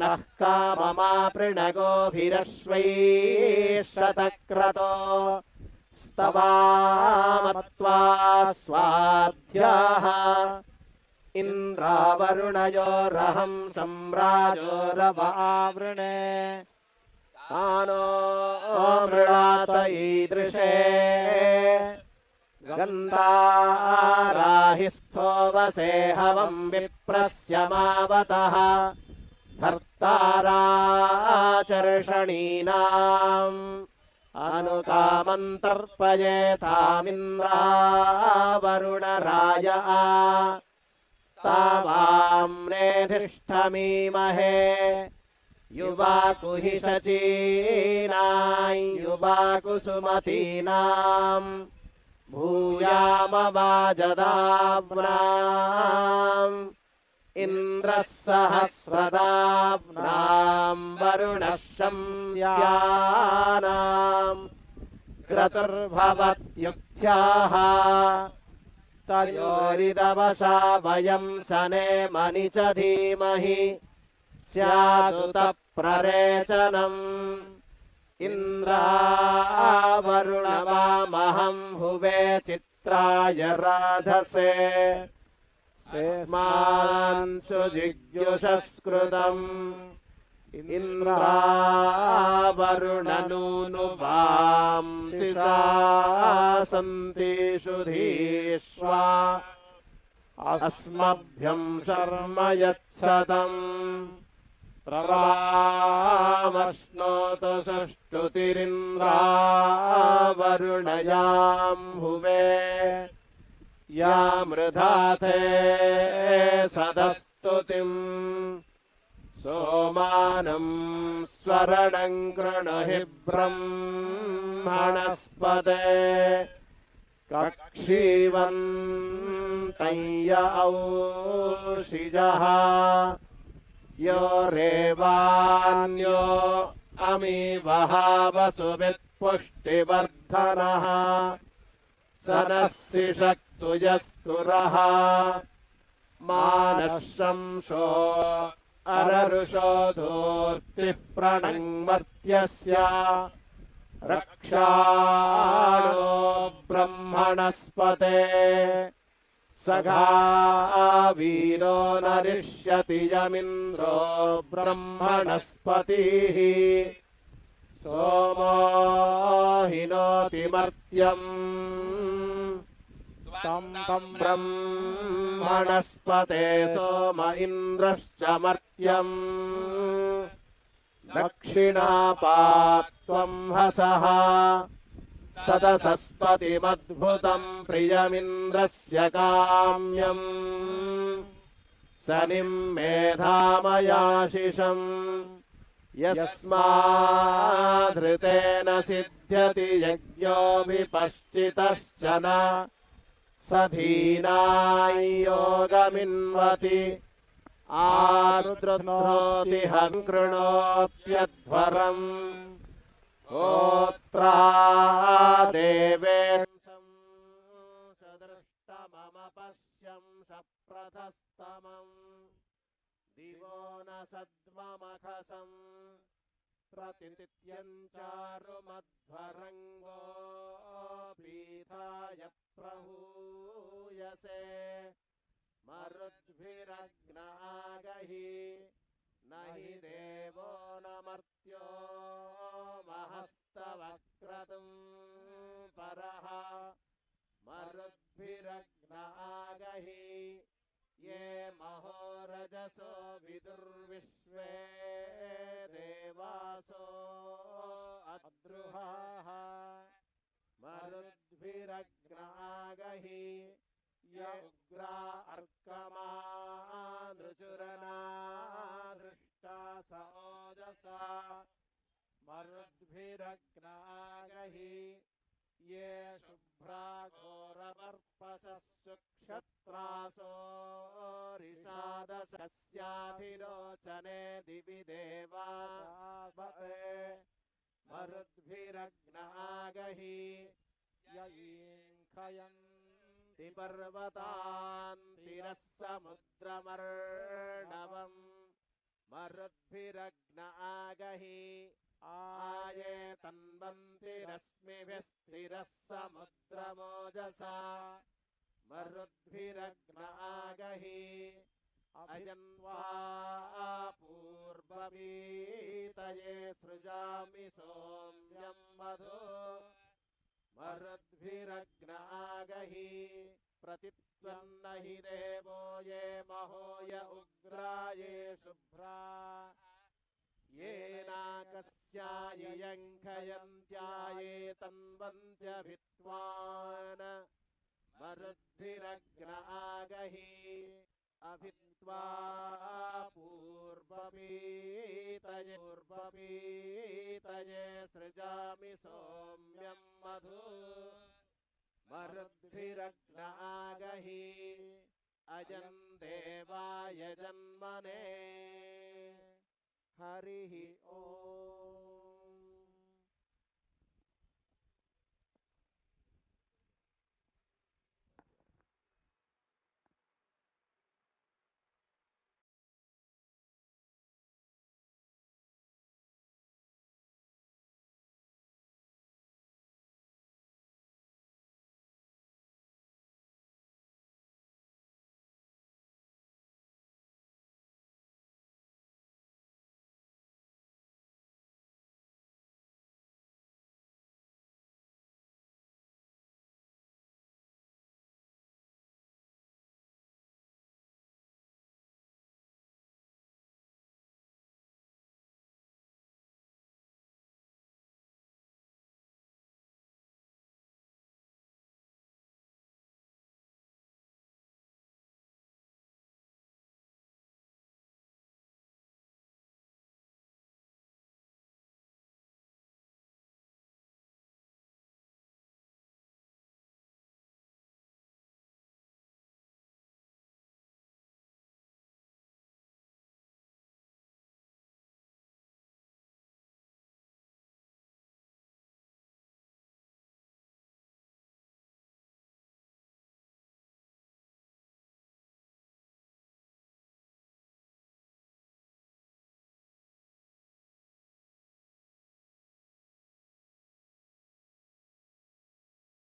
नः काममापृणगोभिरश्वैः शतक्रतो स्तवामत्वा स्वाध्याः इन्द्रावरुणयोरहं सम्राजो रवावृणे आनो मृणात ईदृशे गन्धाराहिस्थो वसे हवं विप्रस्यमावतः धर्ताराचर्षणीनाम् अनुकामन्तर्पयेतामिन्द्रावरुणराय तावाम्नेधिष्ठमीमहे युवाकुहिषचीनां युवाकुसुमतीनां भूयामवाजदाम्नाम् इन्द्रः सहस्रदाम्नां वरुणः शंस्यानां क्रतुर्भवत्युक्थ्याः तयोरिदवशा वयं शनेमनि च धीमहि स्यादुत प्ररेचनम् इन्द्रावरुणवामहं हुवे चित्राय राधसे स्मांसु जिज्ञुषस्कृतम् इन्द्रावरुणनूनुवांसि शासन्तीषु धीष्वा अस्मभ्यं शर्म यच्छतम् प्रवामश्नोतु सुष्टुतिरिन्द्रावरुणयां हुवे या मृधाथे सदस्तुतिम् सोमानं स्वरणं कृणुहि ब्रह्मणस्पते कक्षीवन्तं य औषिजः यो रेवान्यो अमीवहावसुवित्पुष्टिवर्धनः स नः सिषक्तुजस्तुरः मानः शंसो अररुषो धूर्तिः प्रणङ्मर्त्यस्य रक्षाणो ब्रह्मणस्पते सखा वीरो नरिष्यति यमिन्द्रो ब्रह्मणस्पतिः सोमो हिनोति मर्त्यम् तं ब्रह्मणस्पते सोम इन्द्रश्च मर्त्यम् दक्षिणापात्वं हसः सदसस्पतिमद्भुतं प्रियमिन्द्रस्य काम्यम् सनिं मेधामयाशिषम् यस्माद्धृतेन सिद्ध्यति यज्ञो विपश्चितश्च न सधीनां योगमिन्वति आरुद्रोति हङ्कृणोत्यध्वरम् होत्रा देवेशं सदृष्टमपश्यं सप्रथस्तमम् दिवो न सद्ममखसं प्रतिनित्यं चारुमध्वरङ्गो पीठाय प्रहूयसे मरुद्भिरग्नागहि न हि देवो न मर्त्यो महस्तवक्रतुं परः मरुद्भिरग्नागहि ये महोरजसो विदुर्विश्वे देवासो अद्रुहाः मरुद्भिरग्नागहि य उग्रा अर्कमानृचुरना दृष्टा स ओजसा मरुद्भिरग्नागहि ये शुभ्रा घोरवर्पसः सुक्षत्रासो रिषादशस्याधिरोचने दिवि देवासते मरुद्भिरग्नागहि य ईङ्खयन्ति पर्वतान् तिरः समुद्रमर्णवम् मरुद्भिरग्न आगहि आये तन्वन्तिरश्मिभिः स्थिरः समुद्रमोजसा मरुद्भिरग्न आगहि अजन्वा पूर्ववीतये सृजामि सोम्यं मधु मरुद्भिरग्न आगहि प्रतित्वन्न हि देवो ये महो य उग्रा ये शुभ्रा ये नाकस्यायङ्खयन्त्याये तन्वन्त्यभित्वान् मरुद्भिरग्न आगहि अभित्वा पूर्ववीतये सृजामि सोम्यं मधु मरुद्भिरग्न आगहि अजं देवाय जन्मने हरिः ॐ